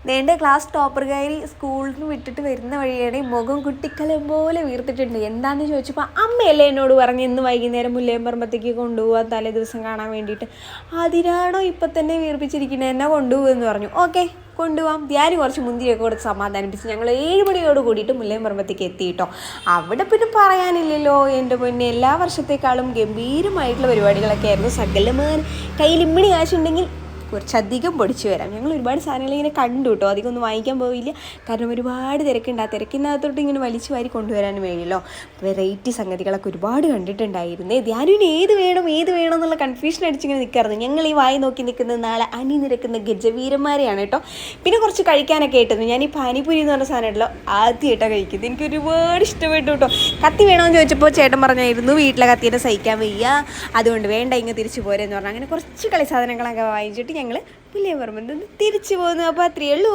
എൻ്റെ ക്ലാസ് ടോപ്പറുകാരി സ്കൂളിൽ നിന്ന് വിട്ടിട്ട് വരുന്ന വഴിയാണ് മുഖം കുട്ടിക്കലം പോലെ വീർത്തിട്ടുണ്ട്. എന്താണെന്ന് ചോദിച്ചപ്പോൾ അമ്മയല്ലേ എന്നോട് പറഞ്ഞ് ഇന്ന് വൈകുന്നേരം മുല്ലയമ്പറമ്പത്തേക്ക് കൊണ്ടുപോകാൻ തലേ ദിവസം കാണാൻ വേണ്ടിയിട്ട്. അതിനാണോ ഇപ്പം തന്നെ വീർപ്പിച്ചിരിക്കുന്നത്, എന്നെ കൊണ്ടുപോകുമെന്ന് പറഞ്ഞു. ഓക്കെ കൊണ്ടുപോകാം. ധ്യാനം കുറച്ച് മുന്തിരിയൊക്കെ കൊടുത്ത് സമാധാനിപ്പിച്ച് ഞങ്ങൾ 7 മണിയോട് കൂടിയിട്ട് മുല്ലയമ്പറമ്പത്തേക്ക് എത്തിയിട്ടോ. അവിടെ പിന്നെ പറയാനില്ലല്ലോ, എൻ്റെ മുന്നേ എല്ലാ വർഷത്തേക്കാളും ഗംഭീരമായിട്ടുള്ള പരിപാടികളൊക്കെ ആയിരുന്നു. സകലമാൻ കയ്യിൽ ഇമ്മിണി കാശുണ്ടെങ്കിൽ കുറച്ചധികം പൊടിച്ചു വരാം. ഞങ്ങൾ ഒരുപാട് സാധനങ്ങൾ ഇങ്ങനെ കണ്ടു കേട്ടോ. അധികം ഒന്നും വാങ്ങിക്കാൻ പോയില്ല, കാരണം ഒരുപാട് തിരക്കുണ്ട്. ആ തിരക്കിനകത്തോട്ട് ഇങ്ങനെ വലിച്ചു വാരി കൊണ്ടുവരാനും വേണ്ടിയല്ലോ. വെറൈറ്റി സംഗതികളൊക്കെ ഒരുപാട് കണ്ടിട്ടുണ്ടായിരുന്നേ. ധ്യാനുവിന് ഏത് വേണം എന്നുള്ള കൺഫ്യൂഷൻ അടിച്ചിങ്ങനെ നിൽക്കായിരുന്നു. ഞങ്ങൾ ഈ വായി നോക്കി നിൽക്കുന്ന നാളെ അണിനിരക്കുന്ന ഗജവീരന്മാരെയാണ് കേട്ടോ. പിന്നെ കുറച്ച് കഴിക്കാനൊക്കെ ആയിട്ടൊന്നും ഞാൻ ഈ പാനിപ്പൂരി എന്ന് പറഞ്ഞ സാധനം ഉണ്ടല്ലോ ആദ്യമായിട്ടാണ് കഴിക്കുന്നത്. എനിക്ക് ഒരുപാട് ഇഷ്ടപ്പെട്ടു കേട്ടോ. കത്തി വേണമെന്ന് ചോദിച്ചപ്പോൾ ചേട്ടൻ പറഞ്ഞായിരുന്നു വീട്ടിലെ കത്തിയെ സഹിക്കാൻ വയ്യ, അതുകൊണ്ട് വേണ്ട ഇങ്ങ് തിരിച്ചു പോരെന്ന് പറഞ്ഞു. അങ്ങനെ കുറച്ച് കളി സാധനങ്ങളൊക്കെ വാങ്ങിച്ചിട്ട് ഞങ്ങൾ മുല്ലയമ്പറമ്പത്ത് നിന്ന് തിരിച്ചു പോകുന്നു. അപ്പോൾ അത്രയേ ഉള്ളൂ.